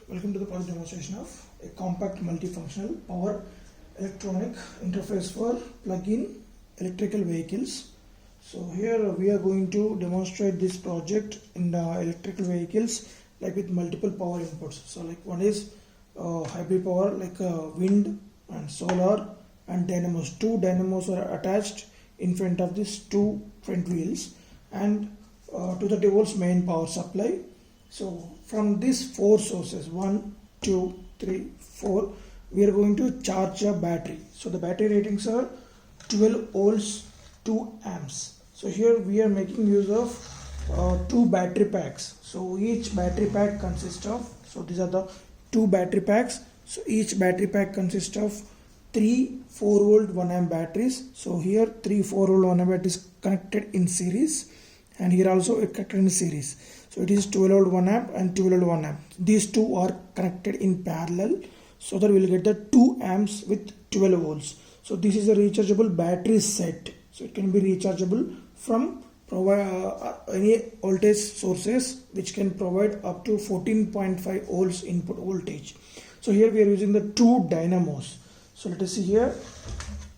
Welcome to the project demonstration of a compact multifunctional power electronic interface for plug-in electrical vehicles. So here we are going to demonstrate this project in electrical vehicles like with multiple power inputs. So like one is hybrid power like wind and solar and dynamos. Two dynamos are attached in front of these two front wheels and 230 volts main power supply. So from these four sources 1, 2, 3, 4 we are going to charge a battery. So the battery ratings are 12 volts 2 amps. So here we are making use of two battery packs. So each battery pack consists of, so these are the two battery packs. So each battery pack consists of 3 4 volt 1 amp batteries. So here 3 4 volt 1 amp batteries connected in series, and here also it connected in series. So it is 12 volt 1 amp and 12 volt 1 amp. These two are connected in parallel so that we will get the 2 amps with 12 volts. So this is a rechargeable battery set. So it can be rechargeable from any voltage sources which can provide up to 14.5 volts input voltage. So here we are using the two dynamos. So let us see here.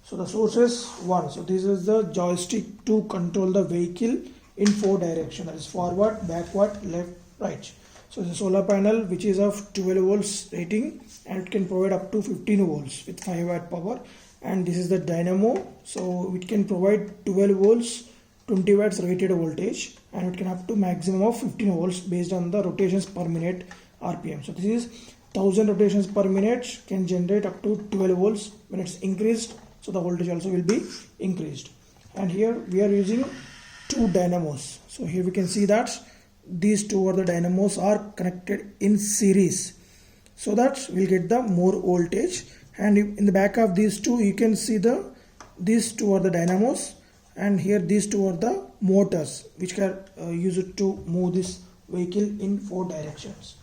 So the source is 1. So this is the joystick to control the vehicle in 4 directions, that is forward, backward, left, right. So the solar panel which is of 12 volts rating and it can provide up to 15 volts with 5 watt power. And this is the dynamo, so it can provide 12 volts 20 watts rated voltage, and it can up to maximum of 15 volts based on the rotations per minute RPM. So this is 1000 rotations per minute can generate up to 12 volts. When it's increased, so the voltage also will be increased. And here we are using two dynamos. So here we can see that these two are the dynamos are connected in series so that we'll get the more voltage. And in the back of these two you can see these two are the dynamos, and here these two are the motors which can use it to move this vehicle in 4 directions.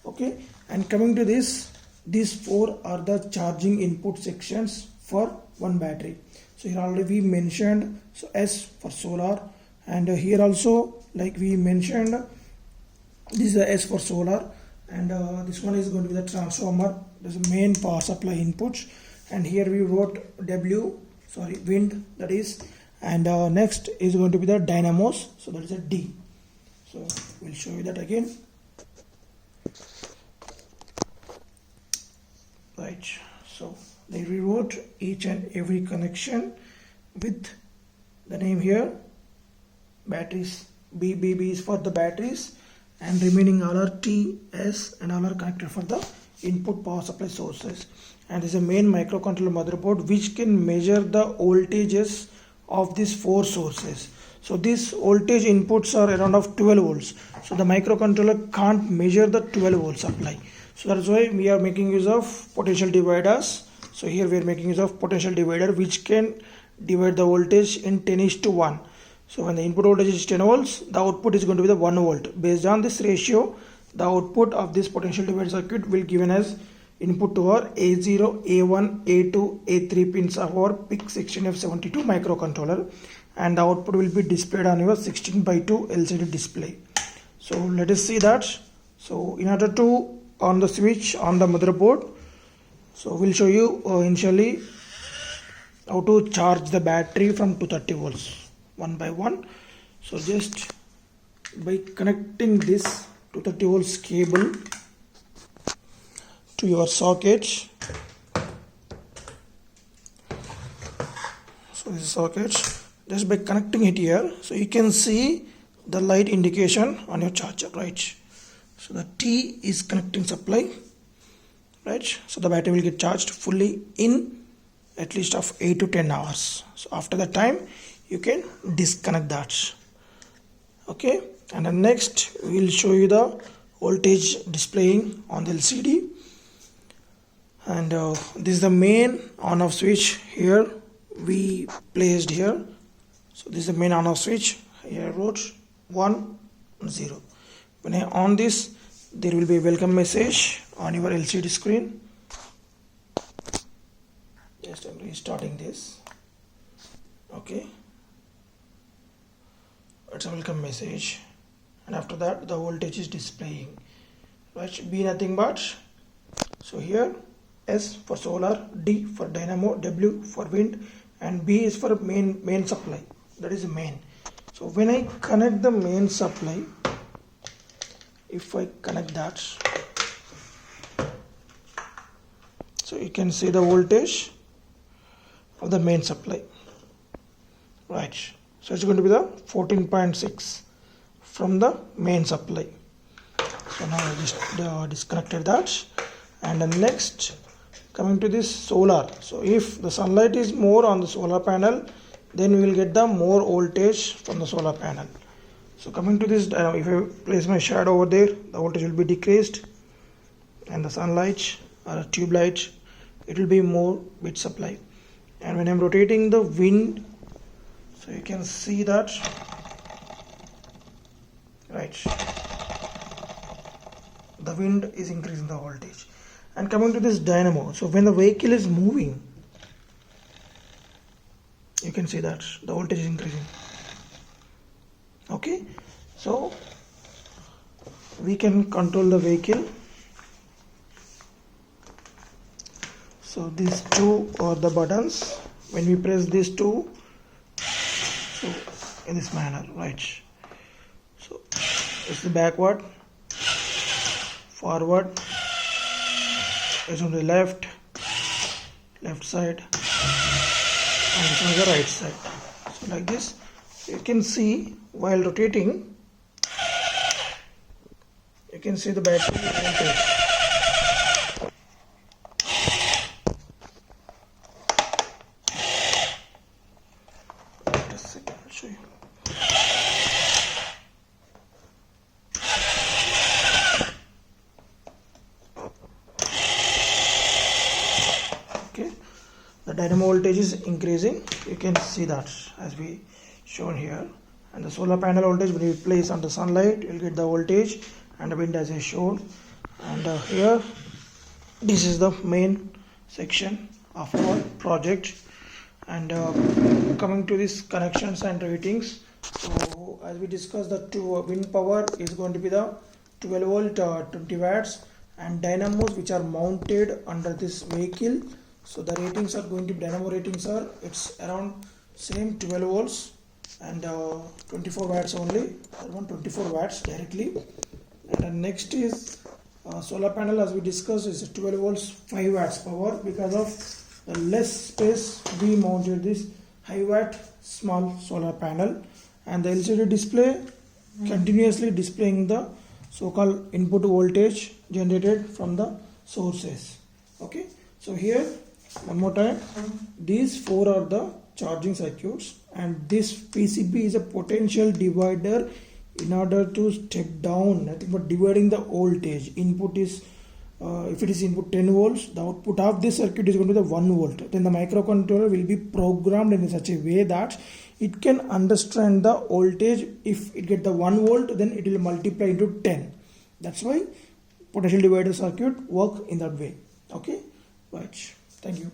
Okay, and coming to this, these 4 are the charging input sections for one battery. So here already we mentioned, so S for solar, and here also like we mentioned, this is the S for solar, and this one is going to be the transformer. There's a main power supply inputs, and here we wrote wind, that is, and next is going to be the dynamos, so that is a D. So we'll show you that again. Right, so they rewrote each and every connection with the name here. Batteries, B is for the batteries, and remaining all are T, S, and all are connected for the input power supply sources. And this is a main microcontroller motherboard which can measure the voltages of these 4 sources. So these voltage inputs are around of 12 volts. So the microcontroller can't measure the 12 volt supply. So that's why we are making use of potential dividers. So here we are making use of potential divider which can divide the voltage in 10:1. So when the input voltage is 10 volts, the output is going to be the 1 volt. Based on this ratio, the output of this potential divider circuit will given as input to our A0, A1, A2, A3 pins of our PIC16F72 microcontroller, and the output will be displayed on your 16:2 LCD display. So let us see that. So in order to on the switch on the motherboard, so we'll show you initially how to charge the battery from 230 volts one by one. So just by connecting this 230 volts cable to your socket, so this is socket, just by connecting it here, so you can see the light indication on your charger, right? So the T is connecting supply, right? So the battery will get charged fully in at least of 8 to 10 hours. So after that time you can disconnect that. Okay, and then next we will show you the voltage displaying on the LCD. And this is the main on off switch here we placed here. So this is the main on off switch. Here I wrote 1 0. When I on this, there will be a welcome message on your LCD screen. Just I'm restarting this. Okay, it's a welcome message, and after that the voltage is displaying, right? B nothing but, so here S for solar, D for dynamo, W for wind, and B is for main supply, that is main. So when I connect the main supply, if I connect that, so you can see the voltage of the main supply, right? So it's going to be the 14.6 from the main supply. So now I just disconnected that, and then next coming to this solar. So if the sunlight is more on the solar panel, then we will get the more voltage from the solar panel. So coming to this, if I place my shadow over there, the voltage will be decreased, and the sunlight or tube light, it will be more bit supply. And when I'm rotating the wind, so you can see that, right, the wind is increasing the voltage. And coming to this dynamo, so when the vehicle is moving, you can see that the voltage is increasing. Okay, so we can control the vehicle. So these two are the buttons. When we press these two, so in this manner, right? So it's the backward, forward, it's on the left side, and it's on the right side. So like this, you can see while rotating, you can see the battery voltage. Just a second, I'll show you. Okay, the dynamo voltage is increasing. You can see that as we shown here. And the solar panel voltage, when you place on the sunlight, you will get the voltage, and the wind as I showed. And here, this is the main section of our project. And coming to these connections and ratings, so as we discussed, the wind power is going to be the 12 volt 20 watts, and dynamos which are mounted under this vehicle, so the ratings are going to be, dynamo ratings are, it's around same 12 volts and 24 watts only, around 24 watts directly. And the next is solar panel, as we discussed, is 12 volts 5 watts power. Because of the less space, we mounted this high watt small solar panel, and the LCD display continuously displaying the so-called input voltage generated from the sources. Okay, so here one more time, these four are the charging circuits, and this PCB is a potential divider in order to step down, nothing but dividing the voltage. Input is if it is input 10 volts, the output of this circuit is going to be the 1 volt. Then the microcontroller will be programmed in such a way that it can understand the voltage. If it get the 1 volt, then it will multiply into 10. That's why potential divider circuit work in that way. Okay, right. Thank you.